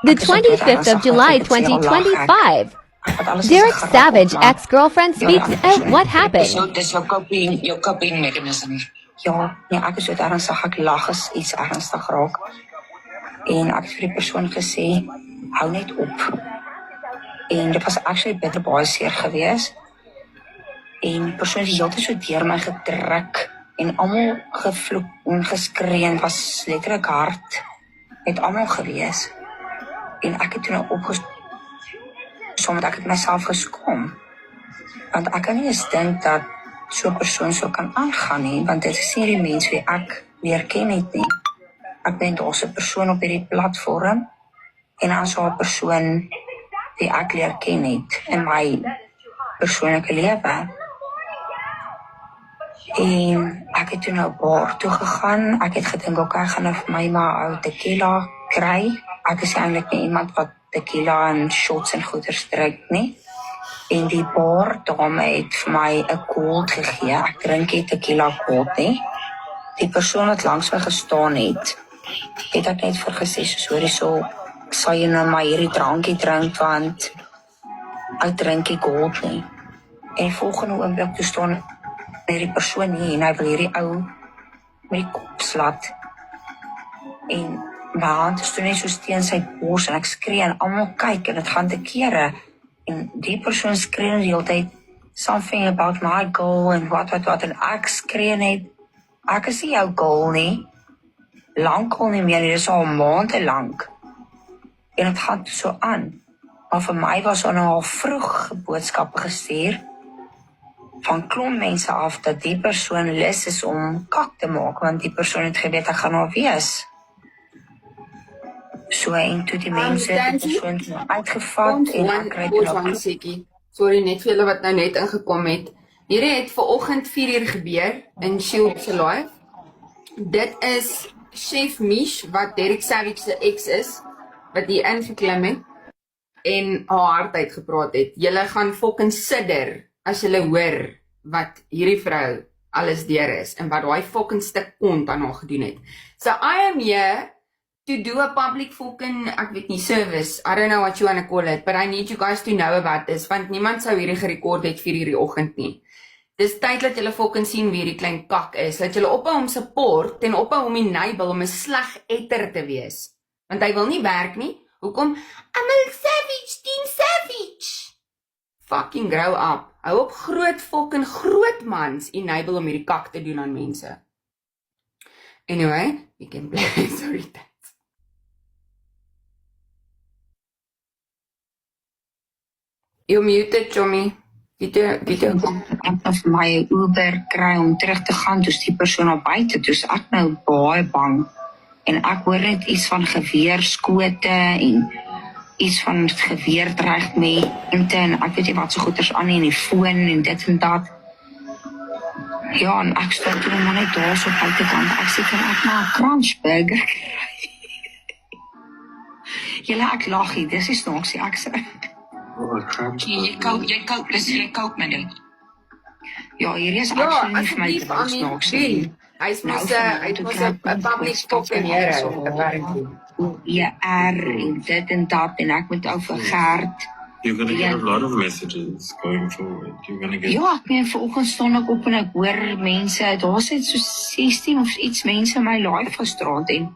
The 25th of July 2025. Derek Savage, ex-girlfriend, speaks of what happened. Dis jou coping mechanism. Ja, nee, ek is so ernstig, ek lag as iets ernstig raak. En ek het vir die persoon gesê, hou net op. En dit was actually baie seer gewees. En die persoon het die hele tyd so deur my gedruk en almal gevloek en geskree en was letterlik hard met almal gewees. En ek het toe nou opgestaan, omdat ek het myself geskoom. Want ek kan nie eens dink dat so 'n persoon so kan aangaan nie, want dit is nie die mens wie ek leer ken het nie. Ek ben daar's 'n persoon op hierdie platform en as 'n persoon wie ek leer ken het in my persoonlike lewe. En ek het toe nou bar toe gegaan. Ek het gedink ook ek gaan nou vir my maar ou tequila kry. Ek is eintlik nie iemand wat tequila en shots en goeders drink nie. En die bar dame het vir my 'n cold gegee. Ek drink nie tequila cold nie. Die persoon wat langs my gestaan het ek net vir gesê, sorry so, sal jy nou maar hierdie drankie drink, want ek drink nie cold nie. En volgende oomblik toe staan hierdie persoon nie, en hy wil hierdie ou met die kop slat. En my hand is toe net so teen sy bors, en ek skree, en almal kyk, en het gaan te kere. En die persoon skree die hele tyd, something about my goal, en wat, en ek skree net, ek is nie jou goal nie, lankal nie meer, dit is al maande lank. En het gaan so aan. Maar vir my was er nou al vroeg boodskappe gestuur, van klomp mense af, dat die persoon lus is om kak te maak, want die persoon het geweet, ek gaan nou wees. So, en toe die mense, die persoon uitgevat, en ek krijg nou... Sorry, net vir julle wat nou net ingekom het. Hierdie het vanoggend 4 uur gebeur, in Shield se live. Dit is Chef Mish, wat Derek Savage se ex is, wat hier ingeklim het, en haar hart uitgepraat het. Julle gaan fucking sidder, as julle hoor, wat hierdie vrou alles deur is, en wat die fucking stuk kont aan haar gedoen het. So I am here to do a public fucking, ek weet nie, service, I don't know what you want to call it, but I need you guys to know about this, want niemand sou hierdie gerekord het 4 uur die oggend nie. Dis tyd dat julle fucking sien wie die klein kak is, dat julle ophou om support, en ophou om enable, om 'n sleg etter te wees. Want hy wil nie werk nie. Hoekom? I'm a savage, team savage. Fucking grow up. Hou op groot mans enable om hierdie kak te doen aan mense. Anyway, you can play, sorry, thanks. You're muted, Chommy. Ek het my Uber kry om terug te gaan, dus die persoon op buite, dus ek nou baie bang. En ek hoor net iets van geweerskote en iets van geweerdreigmente en ek weet nie wat so goeders aan in die foon en dit en dat. Ja, en ek staan toe maar net daar so buitekant. Ek sê kan ek maar 'n crunchburger kry. Julle, ek lag hier, dis is snaaks, ek sê. Jy koop met dit. Ja, hier is actually nie vir my te snaaks nie. Hy moes 'n public fucking hero. Ja, en dit en dat, en ek moet over Gert. You're going to get a lot of messages going forward. You're going to get... Ja, ek meen, vanoggend staan ek op en ek hoor mense, daar sit so 16 of iets mense in my live gestraat, en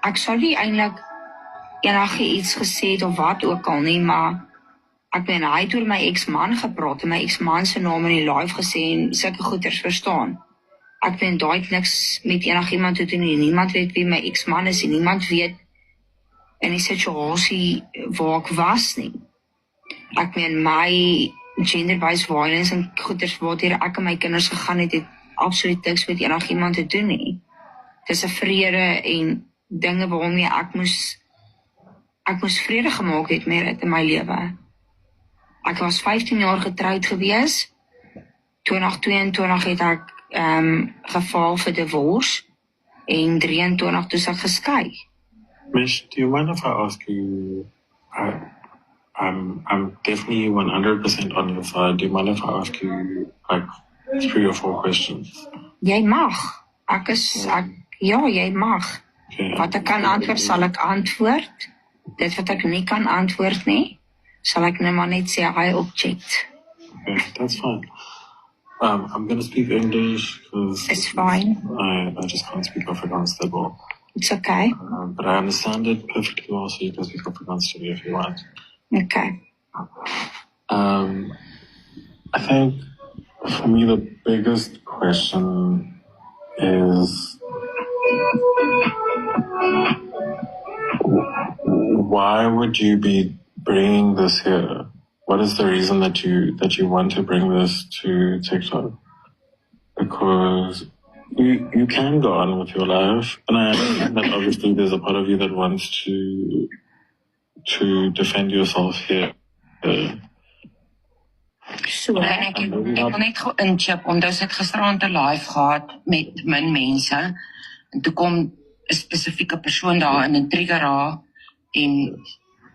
ek sou nie eintlik iets gesê het of wat ook al nie, maar ek meen, hy het oor my ex-man gepraat, en my ex-man se naam in die live gesê, en sulke goeders verstaan. Ek meen, daar het niks met iemand te doen nie, niemand weet wie my ex-man is, en niemand weet in die situasie waar ek was nie. Ek meen, my gender-based violence en goeders wat hier ek en my kinders gegaan het absoluut niks met iemand te doen nie. Het is 'n vrede en dinge waarmee ek moes vrede gemaak het met in my lewe. Ek was 15 jaar getroud gewees. 2022 het ek geval vir divorce en 23 toe ek geskei. Mish, do you mind if I ask you, I'm definitely 100% on your side. Do you mind if I ask you like 3 or 4 questions? Jy mag. Ja, jy mag. Okay. Wat ek kan antwoord, sal ek antwoord. dit wat ek nie kan antwoord nie, sal ek nou maar net sê I object. Okay, that's fine. I'm going to speak English because It's fine. I just can't speak Afrikaans that well. It's okay. But I understand it perfectly well, so you can speak Afrikaans to me if you want. Okay. I think for me the biggest question is why would you be bringing this here? What is the reason that you want to bring this to TikTok? Because you can go on with your life, and I understand that obviously there's a part of you that wants to defend yourself here. So, En ek wil net gou inchip, onthou sy het gisteraand 'n live gehad met min mense, en toe kom 'n spesifieke persoon daar in 'n trigger haar, en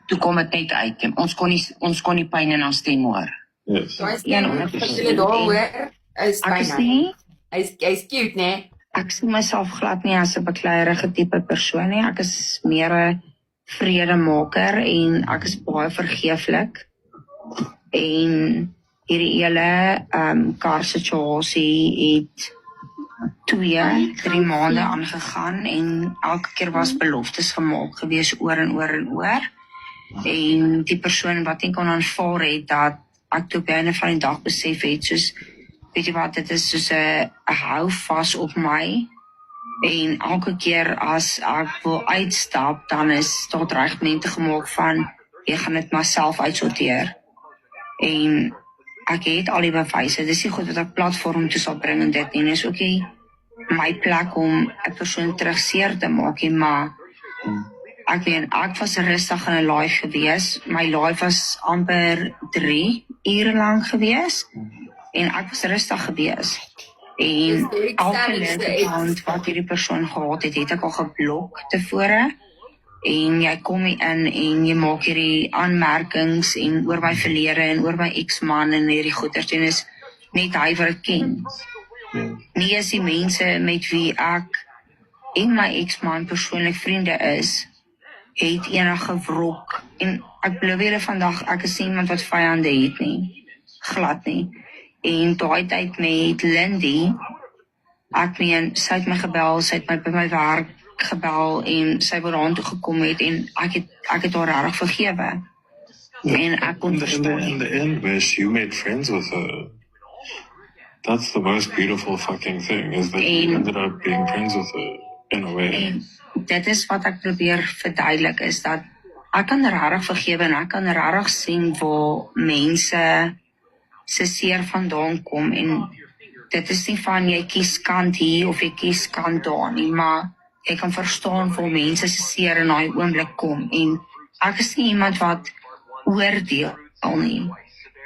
toe kom dit net uit, en ons kon nie pyn in haar stem hoor. Yes. So hy's Ja, nie, nou, wat julle daar hoor, is ek is byna. nie, Hy's cute, né? ek sien myself glad nie as 'n bekleierige tipe persoon nie. Ek is meer 'n vredemaker en ek is baie vergeeflik. En hierdie hele kar situasie het 2-3 maande aangegaan en elke keer was beloftes gemaak gewees oor en oor en oor. En die persoon wat nie kon aanvaar het dat ek toe op die einde van die dag besef het, soos, weet jy wat, dit is soos 'n hou vas op my. En elke keer as ek wil uitstap, dan is daar dreigemente gemaak van, jy gaan dit maar self uitsorteer. En ek het al die bewyse, dis nie goed wat ek platform toe sal bring en dit nie, is ook nie my plek om 'n persoon terug seer te maak nie, maar ek weet, ek was rustig in 'n live gewees, my live was amper 3 ure lank gewees, en ek was rustig gewees. En elke link wat hierdie persoon gehad het, het ek al geblok tevore. En jy kom hier in en jy maak hierdie aanmerkings en oor my verlede en oor my ex-man en hierdie goeters, en is net hy wat ek ken. Nie is die mense met wie ek en my ex-man persoonlik vriende is, het enige wrok. En ek beloof julle vandag, ek is nie iemand wat vyande het nie. Glad nie. En daai tyd met Lindy, ek meen, sy het my gebel, sy het my by my werk gebel en sy wou aan toe gekom het en ek het haar regtig vergewe. En ek kon In verstaan. the end, Wish, you made friends with her. That's the most beautiful fucking thing, is that you ended up being friends with her, in a way. En dit is wat ek probeer verduidelik, is dat ek kan regtig vergewe en ek kan regtig sien waar mense se seer vandaan kom, en dit is nie van jy kies kant hier of jy kies kant daar nie, maar jy kan verstaan waar mense se seer in daai oomblik kom, en ek is nie iemand wat oordeel nie,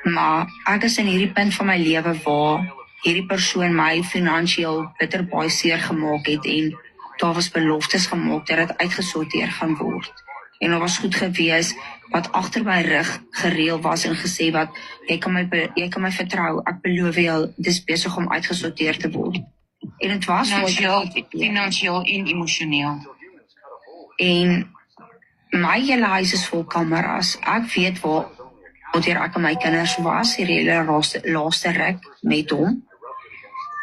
maar ek is in hierdie punt van my lewe waar hierdie persoon my finansiëel bitter baie seer gemaak het, en daar was beloftes gemaak dat dit uitgesorteer gaan word. En daar was goed gewees wat agter my rug gereël was en gesê wat jy kan my vertrou, ek beloof jou, dis besig om uitgesorteer te word. En dit was Finansieel en emosioneel. En my hele huis is vol kameras. Ek weet waar ek en my kinders was, hierdie hele laaste ruk met hom.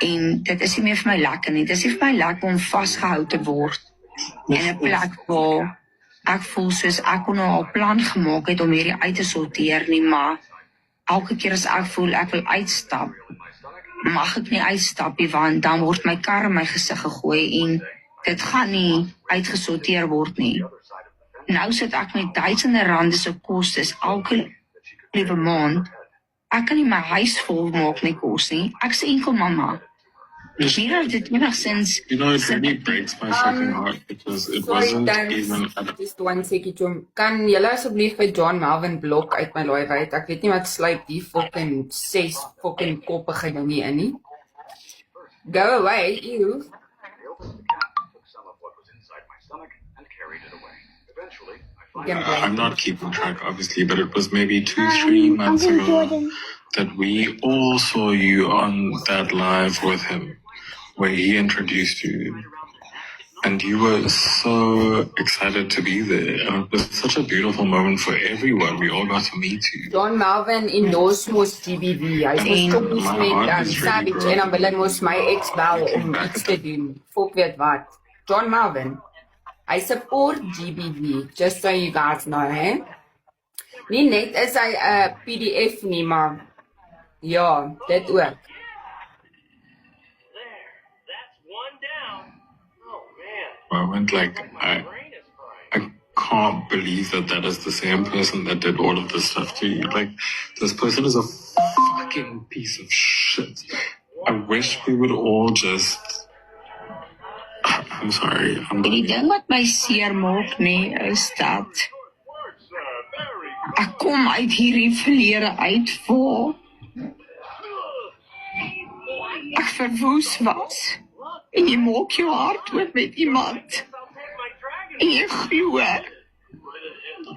En dit is nie meer vir my lekker nie. Dit is nie vir my lekker om vasgehou te word in 'n plek waar ek voel soos ek kon nou al plan gemaak het om hierdie uit te sorteer nie, maar elke keer as ek voel ek wil uitstap, mag ek nie uitstap nie, want dan word my kar in my gesig gegooi en dit gaan nie uitgesorteer word nie. Nou sit ek met duisende rande se kostes elke liewe maand. Ek kan nie my huis vol maak met kos nie. Ek is enkel mamma. Hier dit enigstens. You know, it really breaks my fucking heart because it wasn't even Just one second, kan julle asseblief vir John Melvin blok uit my live uit? Ek weet nie wat sluip die fucking 6 fucking koppige ding hier in nie. Go away, you. I'm not keeping track, obviously, but it was maybe 2-3 months ago that we all saw you on that live with him, where he introduced you. And you were so excited to be there. And it was such a beautiful moment for everyone. We all got to meet you. John Melvin endorsed mos GBV. Hy was choppies my met heart is really Savage broken. en dan wil hy mos my ex bel om iets te doen. Fok weet wat. John Melvin, I support GBV, just so you guys know, hè? Nie net is hy 'n PDF nie, maar ja, dit ook. Moment, like, I can't believe that is the same person that did all of this stuff to you. Like, this person is a fucking piece of shit. I wish we would all just... I'm sorry. Die ding wat my seer maak, nee, is dat ek kom uit hierdie verlede uit voor ek verwoes was. En jy maak jou hart oop met iemand. En jy glo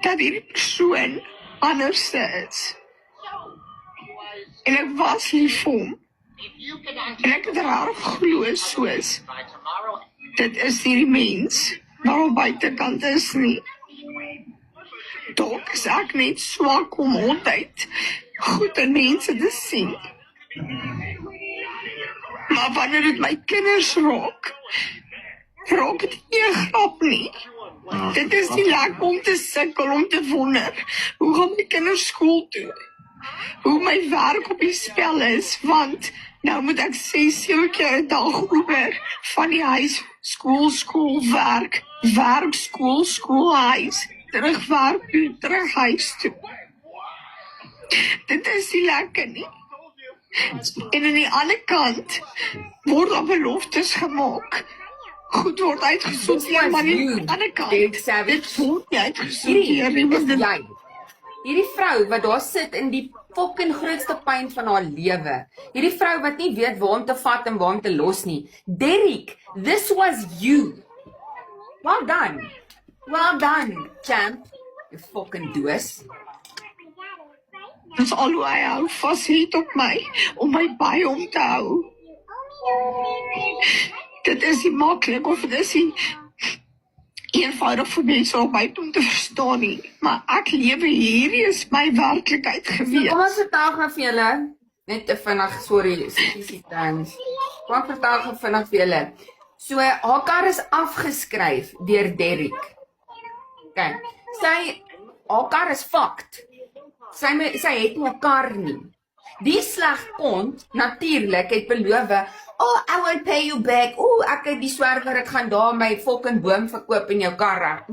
dat hierdie persoon anders is. En ek was lief vir hom. En ek het rarig glo soos dit is hierdie mens waarom buitekant is nie. Dalk is ek net swak om altyd goed in mense te sien. Maar wanneer dit my kinders raak dit nie 'n grap nie. Dit is nie lekker om te sukkel om te wonder, hoe gaan my kinders skool toe? Hoe my werk op die spel is, want nou moet ek 6-7 keer 'n dag oor van die huis, skool, werk, skool, huis, terug werk toe, terug huis toe. Dit is nie lekker nie. En aan die ander kant word daar beloftes gemaak. Goed word uitgesorteer, maar aan die ander kant dit word nie uitgesorteer nie. Hierdie vrou wat daar sit in die fucking grootste pyn van haar lewe. Hierdie vrou wat nie weet waar om te vat en waar om te los nie. Derek, this was you. Well done, champ. You fucking doos. Dit is al hoe hy hou vas het op my, om my by hom te hou. Dit is nie maklik, of dit is nie eenvoudig vir mense om my om te verstaan nie. Maar ek lewe hierdie is my werklikheid gewees. Kom ons vertel gaan vir julle, net te vinnig, sorry, thanks. Kom ons vertel gaan vinnig vir julle. So, haar kar is afgeskryf deur Derek. Kijk, haar kar is fucked. Sy het nie 'n kar nie. Die slegkont, natuurlik, het beloof, I will pay you back. Ek het die swerwer, ek gaan daar my fucking boom verkoop in jou kar.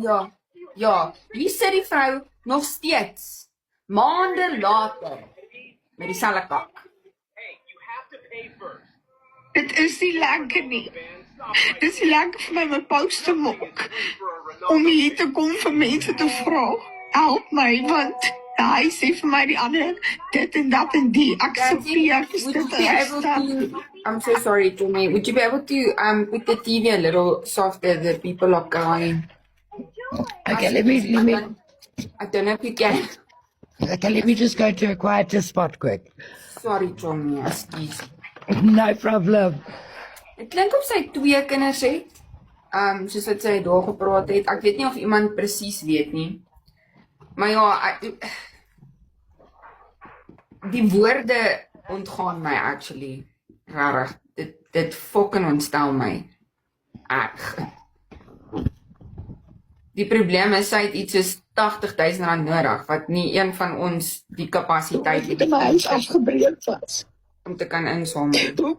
Ja, hier sit die vrou nog steeds, maande later, met dieselfde kak. Dit is nie lekker nie. Dit is nie lekker vir my post te maak, om hier te kom vir mense te vra, help my, want hy sê vir my die ander, dit en dat en die, accepteer, I'm so sorry, Tommy. Would you be able to put the TV a little softer? The people are crying. Okay, let me. I don't know if you can. Okay, let me just go to a quieter spot quick. Sorry, Tommy. Excuse. No problem. Het klink of sy 2 kinders het. Soos wat sy daar gepraat het. Ek weet nie of iemand presies weet nie. Maar ja, die woorde ontgaan my actually. Rarig. Dit fucking ontstel my. Erg. Die probleem is, sy het iets soos R80,000 nodig, wat nie een van ons die kapasiteit het. My huis afgebreek was. Om te kan insamel.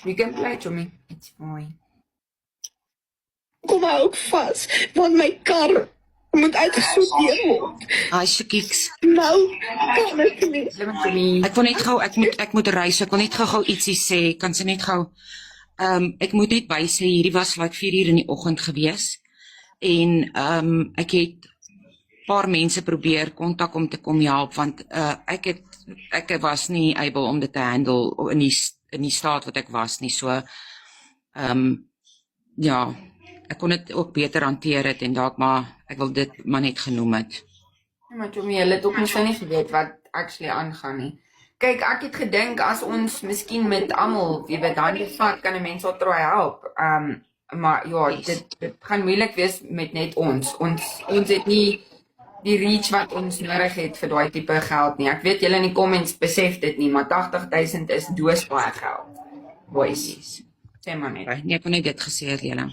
You can play to me. It's fine. Kom maar ook vas, want my kar moet uitgesorteer word. Ai, Sekiks. Nou, kan ek nie. Ek wil net gou, ek moet reis, ek wil net gou ietsie sê, kan sy net gou, ek moet net by sê, hierdie was like 4:00 in die oggend gewees, en ek het paar mense probeer kontak om te kom help, want ek was nie able om dit te handle in die staat wat ek was nie, so, ja, ek kon dit ook beter hanteer het, en dalk maar, ek wil dit maar net genoem het. Ja, maar Tommy, hulle het ook nie geweet wat actually aangaan nie. Kyk, ek het gedink, as ons miskien met almal, wie weet, hande vat, kan 'n mens al try help. Maar ja, dit gaan moeilik wees met net ons. Ons het nie die reach wat ons nodig het vir daai tipe geld nie. Ek weet julle in die comments besef dit nie, maar 80,000 is doos baie geld. Boys. Sê maar net. Nee, ek kon net dit gesê het, julle.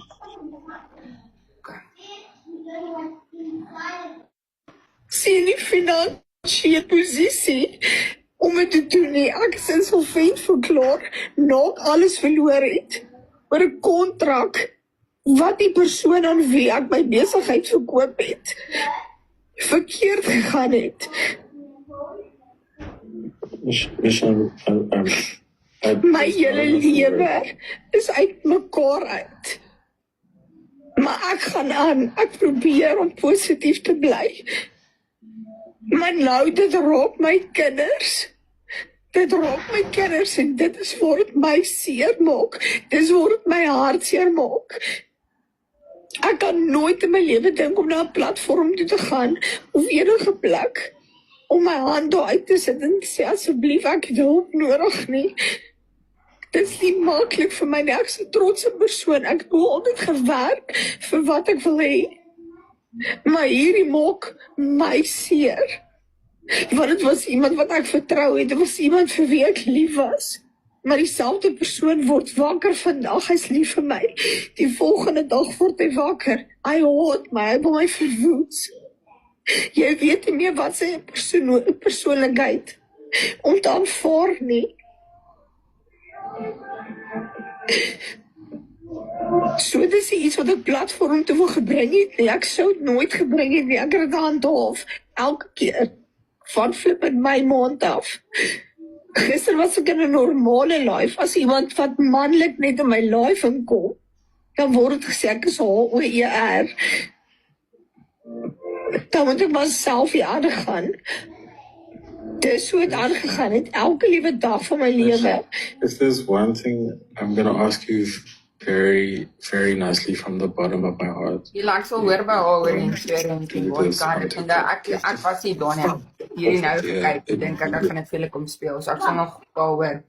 Sien die finansiële posisie om dit te doen nie. Ek is insolvent verklaar na ek alles verloor het oor 'n kontrak wat die persoon aan wie ek my besigheid verkoop het verkeerd gegaan het. Michelle, My hele lewe is uit mekaar uit. Maar ek gaan aan. Ek probeer om positief te bly. Maar nou, dit raak my kinders. Dit raak my kinders en dit is waar dit my seer maak. Dit is waar dit my hart seer maak. Ek kan nooit in my lewe dink om na 'n platform toe te gaan of enige plek om my hand daar uit te sit en sê asseblief ek het hulp nodig nie. Dit is nie maklik vir my nie. Ek is 'n trotse persoon. Ek het altyd gewerk vir wat ek wil hê. Maar hierdie maak my seer. Want dit was iemand wat ek vertrou het. Dit was iemand vir wie ek lief was. Maar dieselfde persoon word wakker vandag. Hy's lief vir my. Die volgende dag word hy wakker. Hy haat my. Hy wil my verwoed. Jy weet nie meer wat sy persoonlikheid om te aanvaar nie. So dis iets wat ek platform toe wil gebring het nie. Ek sou het nooit gebring het nie. Ek het dit handhaaf elke keer van flip in my mond af. Gister was ek in 'n normale life. As iemand wat manlik net in my life inkom, dan word dit gesê ek is HOER. Dan moet ek maar self hier aangaan. Dis hoe het aangegaan het elke liewe dag van my lewe. if there's one thing I'm going to ask you very, very nicely from the bottom of my heart. Jy laat so hoor by haar oor en sweer en die boykar en ek was nie daar nie. Hierdie nou gekyk, ek dink ek gaan dit vir hulle kom speel. So ek sal nog daaroor.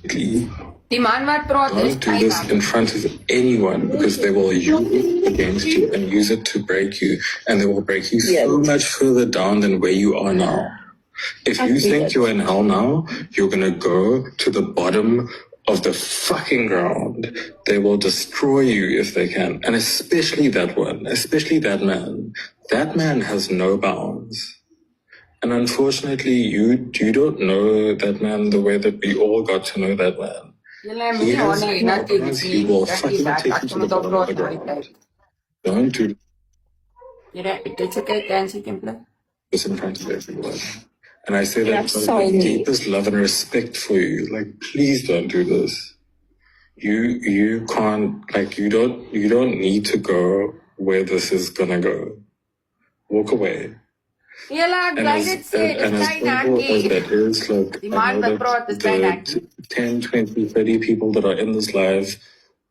Please Die man wat praat is don't do this in front of anyone because they will use it against you and use it to break you, and they will break you so much further down than where you are now. If you think you're in hell now, you're gonna go to the bottom of the fucking ground. They will destroy you if they can, and especially that one, especially that man. That man has no bounds. And unfortunately, you don't know that man the way that we all got to know that man. Julle He moet has nie no natuurlik bounds. He nie. will Ek fucking weet take ek you to moet the op bottom of the praat ground. tyd. Don't do Dit is okay dan sê temple. this in front of everyone. And I say Yeah, that with sorry. the deepest love and respect for you. Like, please don't do this. You can't, like, you don't need to go where this is gonna go. Walk away. Julle ek And bly as, dit sê, and dis as klein simple as hakkie. that is, like, Die I man know wat praat that is klein the hakkie. 10, 20, 30 people that are in this live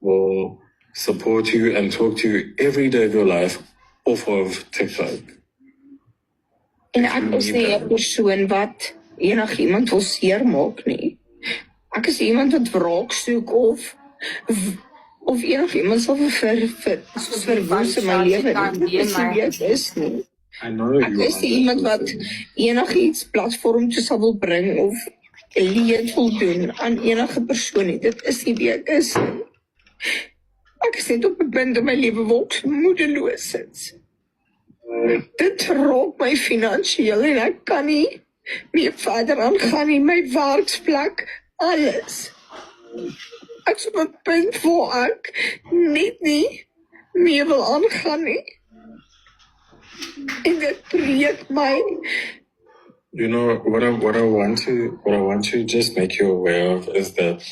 will support you and talk to you every day of your life off of TikTok. En ek is nie 'n persoon wat enigiemand wil seermaak nie. Ek is iemand wat wraak soek of enigiemand sal verwoes in my lewe nie. Dit is nie wie ek is nie. I know Ek you is nie iemand wat enigiets platform toe sal wil bring of leed wil doen aan enige persoon nie. Dit is nie wie ek is nie. Ek is net op 'n punt in my lewe waar ek moedeloos sit. Dit raak my finansiëel en ek kan nie meer verder aangaan nie. My werksplek, alles. Ek is op 'n punt waar ek net nie meer wil aangaan nie. En dit breek my. You know what I want to just make you aware of is that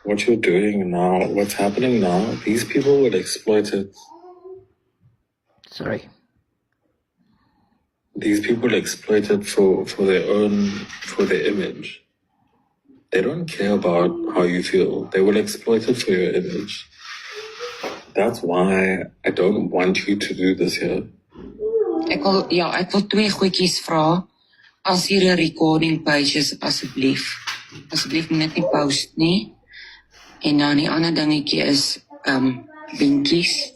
what you're doing now, what's happening now, these people will exploit it. Sorry. These people exploit it for their image. They don't care about how you feel. They will exploit it for your image. That's why I don't want you to do this here. Ek wil 2 goedjies vra. As hier 'n recording page is, asseblief moet dit nie post nie. En dan die ander dingetjie is binkies,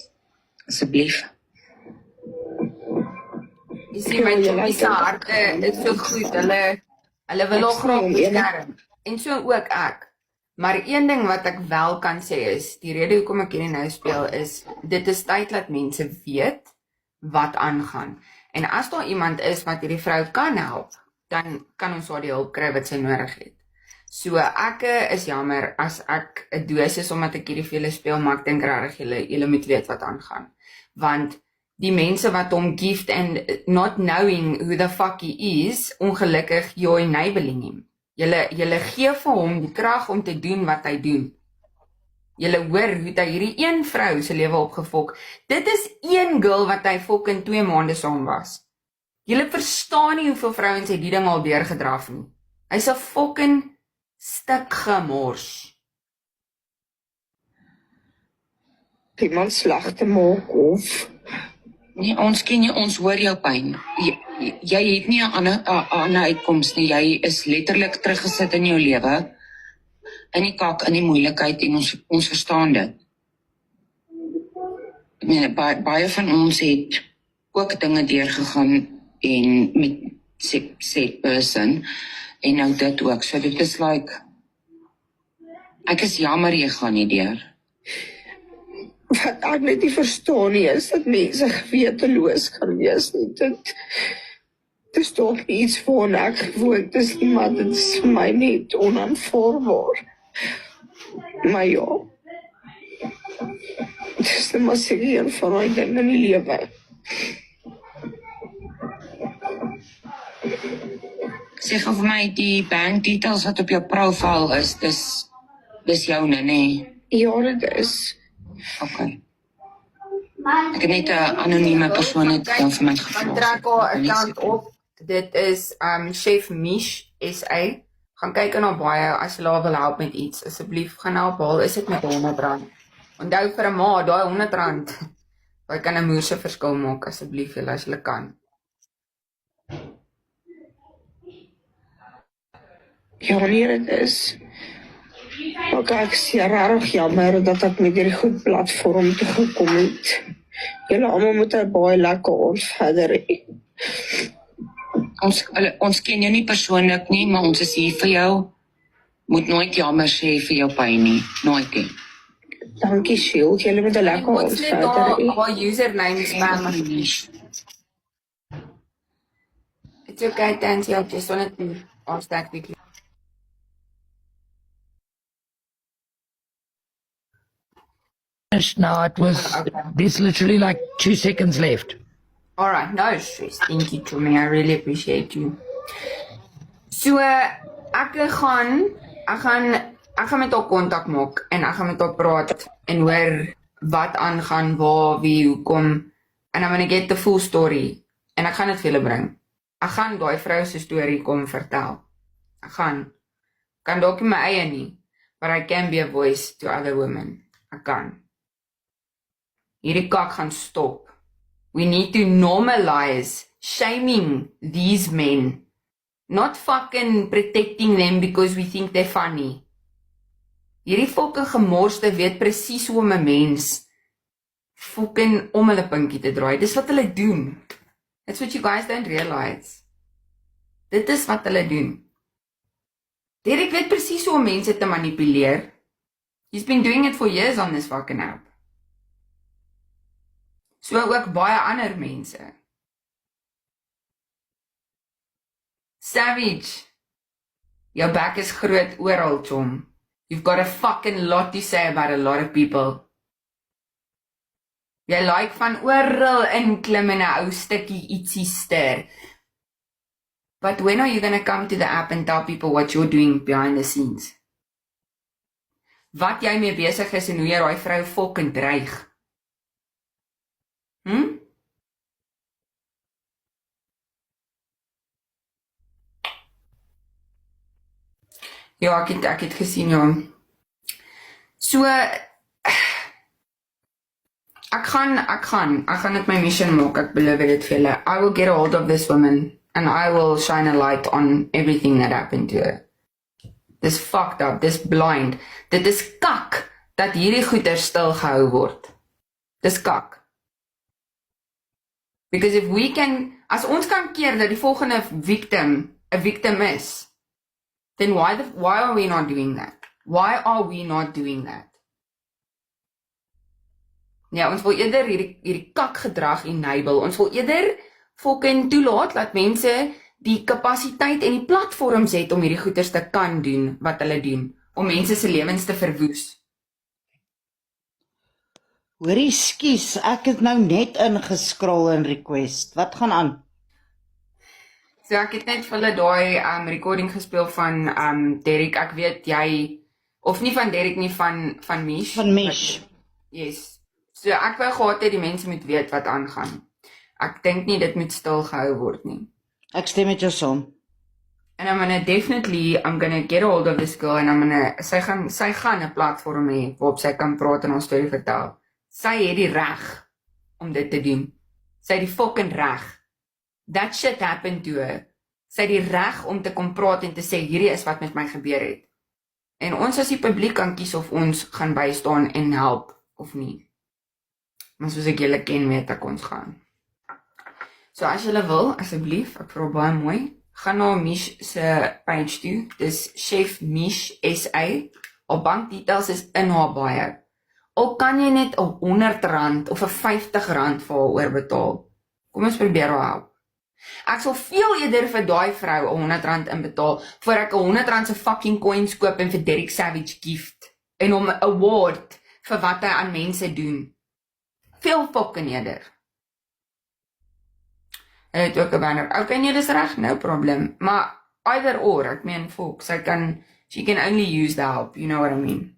asseblief. Jy sien my choppies se harte is so goed, hulle wil ook graag beskerm. En so ook ek. Maar een ding wat ek wel kan sê is, die rede hoekom ek hierdie nou speel is, dit is tyd dat mense weet wat aangaan. En as daar iemand is wat hierdie vrou kan help, dan kan ons haar die hulp kry wat sy nodig het. So ek is jammer as ek 'n doos is omdat ek hierdie vir julle speel, maar ek dink regtig julle moet weet wat aangaan. Want die mense wat hom gift and not knowing who the fuck he is, ongelukkig you're enabling him. Julle gee vir hom die krag om te doen wat hy doen. Julle hoor hoe hy hierdie een vrou se lewe opgefok. Dit is een girl wat hy fok in 2 maande saam was. Julle verstaan nie hoeveel vrouens het die ding al deurgedraf nie. Hy's 'n fucking stuk gemors. Iemand slag te maak of Nee, ons ken jou, ons hoor jou pyn. Jy het nie 'n ander uitkoms nie. Jy is letterlik teruggesit in jou lewe, in die kak, in die moeilikheid, en ons verstaan dit. Ek meen, baie van ons het ook dinge deurgegaan en met said person, en nou dit ook. So dit is like, ek is jammer jy gaan nie deur. wat ek net nie verstaan nie, is dat mense geweteloos kan wees nie. Dit is toch iets van ek gewoond is nie, maar dit is vir my net onaanvaarbaar. Maar ja, dit is net maar seker een van die dinge in die lewe. Sê gou vir my, die bank details wat op jou profile is, dis joune, nee? Ja, dit is. Okay. Ek het net 'n anonieme persoon het dan vir my gevra. Gaan trek haar account op. Dit is Chef Mish SA. Gaan kyk in haar bio as jy haar wil help met iets. Asseblief gaan help haar. Is dit met R100? Onthou vir 'n maand, daai R100. Jy kan 'n moerse verskil maak asseblief julle as jy kan. Ja, wanneer dit is. Ook ek is rarig jammer dat ek met hierdie goed platform toe gekom het. Julle almal moet 'n baie lekker ons verder hê. Ons ken jou nie persoonlik nie, maar ons is hier vir jou. Moet nooit jammer sê vir jou pyn nie, nooit nie. Dankie Shield, julle moet 'n lekker ons verder hê. Haar username spam. It's okay, thanks. I just wanted to ask that quickly. Now there's literally like 2 seconds left. Alright, no stress. Thank you, Tommy. I really appreciate you. So, ek gaan met haar kontak maak en ek gaan met haar praat en hoor wat aangaan, waar, wie, hoekom. And I'm gonna get the full story. En ek gaan dit vir julle bring. Ek gaan daai vrou se storie kom vertel. Ek kan dalk nie my eie nie, but I can be a voice to other women. Ek kan. Hierdie kak gaan stop. We need to normalize shaming these men. Not fucking protecting them because we think they're funny. Hierdie fucking gemorste weet presies hoe om 'n mens fucking om hulle pinkie te draai. Dis wat hulle doen. That's what you guys don't realize. Dit is wat hulle doen. Derek weet presies hoe om mense te manipuleer. He's been doing it for years on this fucking app. So ook baie ander mense. Savage. Jou bek is groot oral, chom. You've got a fucking lot to say about a lot of people. Jy like van oral inklim in 'n ou stukkie ietsie ster. But when are you gonna come to the app and tell people what you're doing behind the scenes? Wat jy mee besig is en hoe jy daai vrou fucking dreig. Ja, ek het gesien, ja. So, Ek gaan dit my mission maak, ek beloof dit vir julle. I will get a hold of this woman and I will shine a light on everything that happened to her. Dis fucked up, dis blind. Dit is kak dat hierdie goeie stil gehou word. Dis kak. Because if we can, as ons kan keer dat die volgende victim 'n victim is, then why are we not doing that? Why are we not doing that? Ja, ons wil eerder hierdie kakgedrag enable. Ons wil eerder fucking toelaat dat mense die kapasiteit en die platforms het om hierdie goeders te kan doen wat hulle doen, om mense se lewens te verwoes. Hoorie, skus, ek het nou net ingeskrol in request. Wat gaan aan? So ek het net vir hulle daai recording gespeel van Derek. Ek weet jy, of nie van Derek nie, van Mish. Van Mish. Yes. So ek wou gehad het die mense moet weet wat aangaan. Ek dink nie dit moet stil gehou word nie. Ek stem met jou saam. And I'm gonna get a hold of this girl and sy gaan 'n platform hê waarop sy kan praat en ons storie vertel. Sy het die reg om dit te doen. Sy het die fucking reg. That shit happened to her. Sy het die reg om te kom praat en te sê hierdie is wat met my gebeur het. En ons as die publiek kan kies of ons gaan bystaan en help of nie. Maar soos ek julle ken, weet ek ons gaan. So as julle wil, asseblief, ek vra baie mooi, gaan na Mish se page toe. Dis Chef Mish SA. Haar bankdetails is in haar bio. Al kan jy net R100 of R50 vir haar oorbetaal. Kom ons probeer haar help. Ek sal veel eerder vir daai vrou R100 inbetaal voor ek R100 se fucking coins koop en vir Derek Savage gift en hom 'n award vir wat hy aan mense doen. Veel fucking eerder. Hy het ook 'n banner. Okay, nee, dis reg, no problem. Maar either or, ek meen folks, she can only use the help, you know what I mean.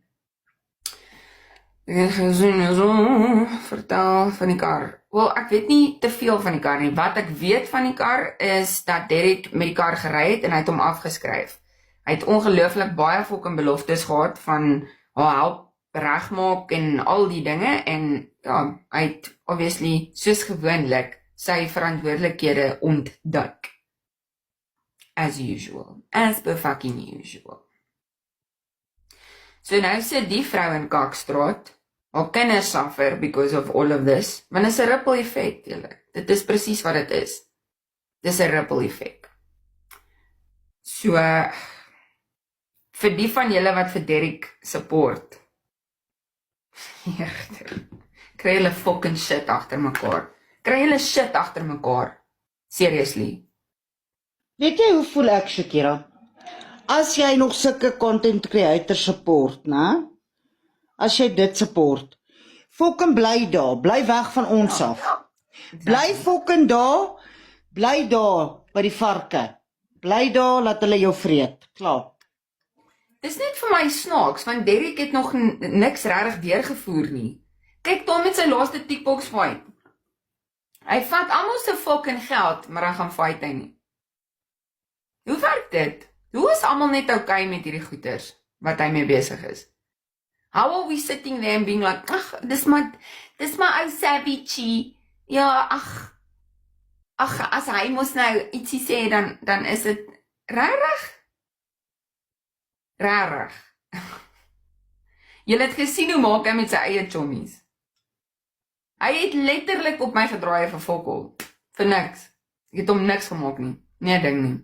Ek het gesien, vertel van die kar. Wel, ek weet nie te veel van die kar nie. Wat ek weet van die kar is dat Derek met die kar gery het en hy het hom afgeskryf. Hy het ongelooflik baie fucking beloftes gehad van haar help regmaak en al die dinge en ja, hy het obviously soos gewoonlik sy verantwoordelikhede ontduik. As usual. As per fucking usual. So nou sit die vrou in Kakstraat. Haar kinders suffer because of all of this. Want dit is 'n ripple effect, julle. Dit is presies wat dit is. Dit is 'n ripple effect. So, vir die van julle wat vir Derek support, kry julle fucking shit agter mekaar. Kry julle shit agter mekaar. Seriously. Weet jy hoe voel ek, Shakira? As jy nog sulke content creator support, né? As jy dit support, fucking bly daar, bly weg van ons af. Bly fucking daar, bly daar by die varke. Bly daar, laat hulle jou vreet. Klaar. Dis net vir my snaaks, want Derek het nog niks regtig deurgevoer nie. Kyk daar met sy laaste TikToks fight. Hy vat almal se fucking geld, maar hy gaan fight hy nie. Hoe werk dit? Hoe is almal net okay met hierdie goeters wat hy mee besig is? How are we sitting there and being like, ag, dis my ou Savage. Ja, ag, as hy mos nou ietsie sê, dan is dit rarig. Julle het gesien hoe maak hy met sy eie chommies. Hy het letterlik op my gedraai vir fokol. Vir niks. Ek het hom niks gemaak nie. Nee, ding nie.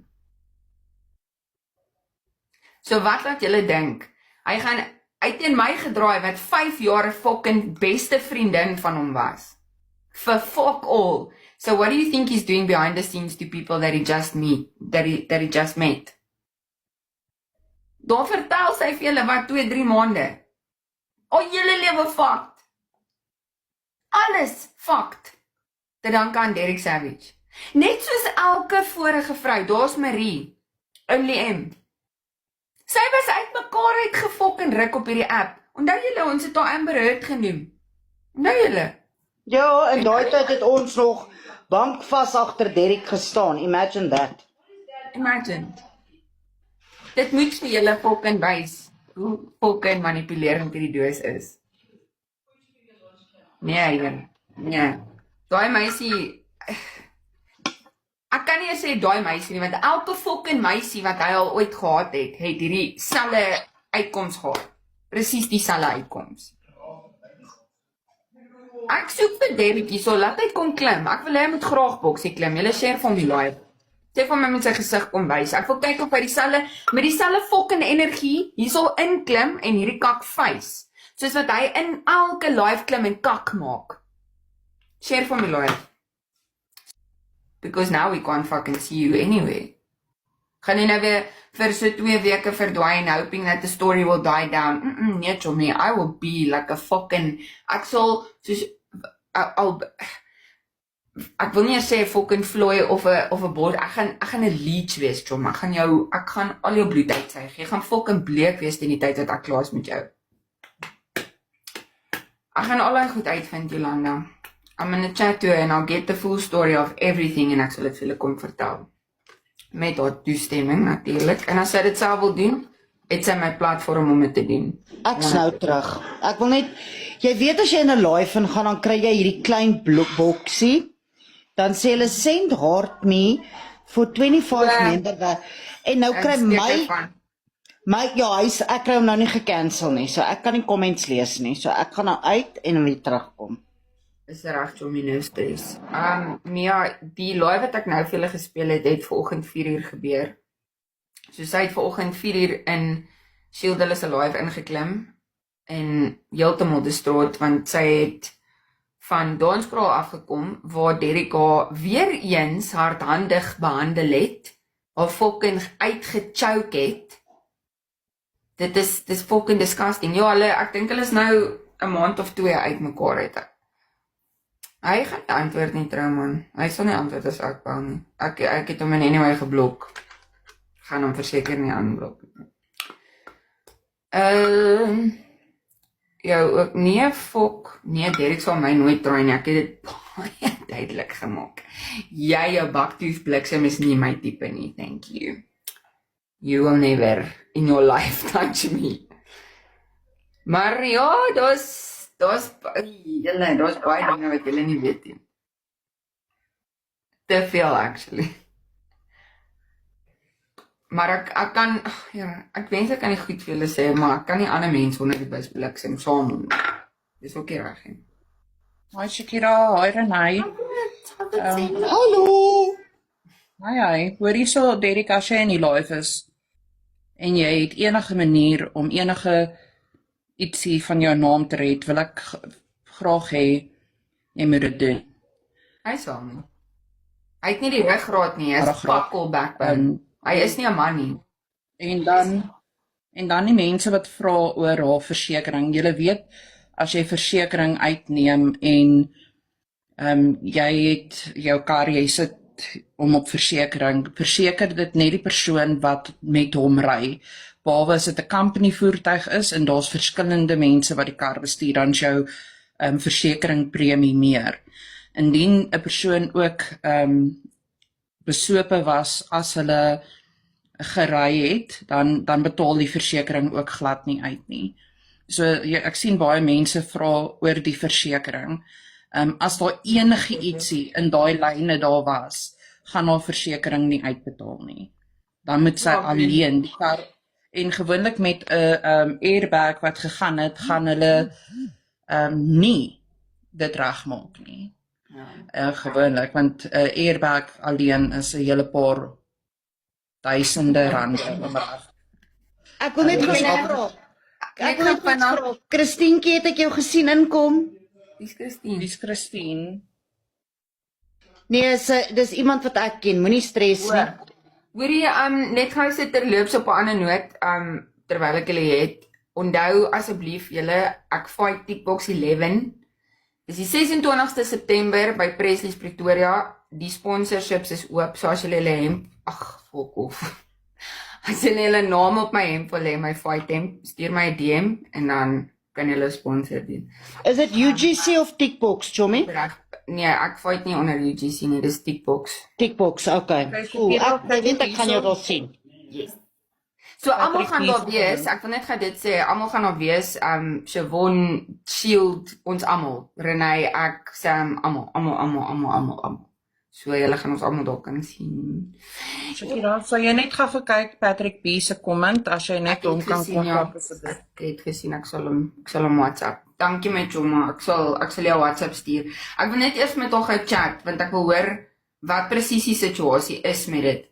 So wat laat julle dink? Hy gaan teen my gedraai wat 5 jaar 'n fucking beste vriendin van hom was. For fuck all. So what do you think he's doing behind the scenes to people that he just met? Dan vertel sy vir julle wat 2-3 maande. Julle lewe fucked. Alles fucked. Te danke aan Derek Savage. Net soos elke vorige vrou, daar's Marie. Only M. Sy was uit mekaar uitgefok en ruk op hierdie app. Onthou julle, ons het haar Amber Heard genoem. Onthou julle? Ja, in daai tyd het ons nog bankvas agter Derek gestaan. Imagine that. Imagine. Dit moet vir julle fucking wys hoe fucking manipulerend hierdie doos is. Nee, Jan. Nee. Daai meisie ek kan nie eens sê daai meisie nie, want elke fucking meisie wat hy al ooit gehad het hierdie selfe uitkoms gehad. Presies dieselfde uitkoms. Ek soek vir Debbie so laat hy kom klim. Ek wil hy moet graag boksie klim. Julle share van die live. Sê van my met sy gesig kom wys. Ek wil kyk of hy met dieselfde fucking energie hierso inklim en hierdie kak face. Soos wat hy in elke live klim en kak maak. Share van die live. Because now we can't fucking see you anyway. Gaan jy nou weer vir so 2 weke verdwyn, hoping that the story will die down. Nee, Tommy, I will be like a fucking, ek sal, soos, ek wil nie sê fucking vlooi of 'n bord, ek gaan 'n leech wees, Tom, ek gaan al jou bloed uitsuig, jy gaan fucking bleek wees teen die tyd wat ek klaar is met jou. Ek gaan al goed uitvind, Jolanda. I'm gonna chat to her and I'll get the full story of everything en ek sal dit vir julle kom vertel. Met haar toestemming natuurlik. En as sy dit self wil doen, het sy my platform om dit te doen. Ek's nou terug. Ek wil net, jy weet as jy in 'n live ingaan, dan kry jy hierdie klein boksie, dan sê hulle send heart me for 25 minder, en nou kry ek kry hom nou nie gecancel nie, so ek kan nie comments lees nie, so ek gaan nou uit en weer terugkom. Is reg, Tommy, no stress. Mia, die live wat ek nou vir julle gespeel het vanoggend 4:00 gebeur. So sy het vanoggend 4:00 in Shield hulle se live ingeklim en heeltemal distraught want sy het van danskraal afgekom waar Derek haar weer eens hardhandig behandel het, haar fucking uitgechoke het. Dit is fucking disgusting. Ja, ek dink hulle is nou 'n maand of 2 uitmekaar uit. Hy gaan nie antwoord nie, trou man. Hy sal nie antwoord as ek bel nie. Ek het hom in anyway geblok. Gaan hom verseker nie aanblok. Jou ook, nee, Derek sal my nooit draai nie. Ek het dit baie duidelik gemaak. Jy, jou baktoef bliksem is nie my type nie, thank you. You will never in your life touch me. Maar ja, daar's baie dinge wat julle nie weet nie. Te veel, actually. Maar ek wens ek kan nie goed vir julle sê, maar ek kan nie ander mense onder die bus bliksem saam doen. Dis ook nie reg nie. Hi Shakira, hi Renai. Hallo! Hi, hoor hier so, Derek, as jy in die live is, en jy het enige manier om enige ietsie van jou naam te red, wil ek graag hê, jy moet dit doen. Hy sal nie. Hy het nie die ruggraat nie, hy is pakkel backbone. Hy is nie 'n man nie. En dan die mense wat vra oor haar versekering. Jy weet, as jy versekering uitneem en jy het jou kar, jy sit om op versekering, verseker dit net die persoon wat met hom ry. Behalwe as dit 'n company voertuig is en daar's verskillende mense wat die kar bestuur, dan is jou versekering premie meer. Indien 'n persoon ook besope was as hulle gery het, dan betaal die versekering ook glad nie uit nie. So ek sien baie mense vra oor die versekering. As daar enige ietsie in daai lyne daar was, gaan haar versekering nie uitbetaal nie. Dan moet sy alleen die kar, en gewoonlik met 'n airbag wat gegaan het, gaan hulle nie dit regmaak nie. Gewoonlik, want 'n airbag alleen is 'n hele paar duisende rande. Ek wil net vra. Christientjie, het ek jou gesien inkom? Dis Christine. Nee, dis iemand wat ek ken, moenie stres nie. Hoorie, net gou sit terloops op 'n ander noot, terwyl ek julle het. Onthou asseblief julle, ek fight TikToks 11. Dis die 26ste September by Presley's Pretoria. Die sponsorships is oop, so as julle hulle hemp, fuck off. As julle hulle naam op my hemp wil hê, my fight hemp, stuur my 'n DM en dan kan julle sponsor doen. Is dit UGC of TikToks, Chommy? Nee, ek fight nie onder UGC nie, dis TikToks. TikToks, okay. Cool. Ek weet ek gaan jou daar sien. Yes. So almal Patrick gaan daar Bees wees, ek wil net gou dit sê, almal gaan daar wees, Siobhan, Shield, ons almal, Renee, ek, Sam, almal. So julle gaan ons almal daar kan sien. Shakira, sal jy net gou kyk Patrick B se comment as jy net hom kan kontak asseblief. Ek het gesien, ek sal hom WhatsApp. Dankie my chomma, ek sal jou WhatsApp stuur. Ek wil net eers met hom gou chat, want ek wil hoor wat presies die situasie is met dit.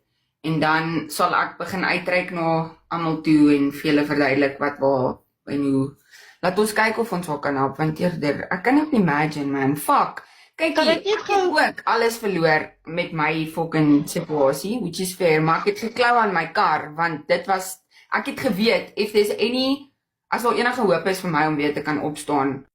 En dan sal ek begin uitreik na almal toe en vir julle verduidelik wat waar en hoe. Laat ons kyk of ons wel kan help, want eerder, ek kan net imagine man, fuck. Kyk, ek het ook alles verloor met my fucking situasie, which is fair, maar ek het geklou aan my kar, want dit was, ek het geweet, if there's any, as daar enige hoop is vir my om weer te kan opstaan,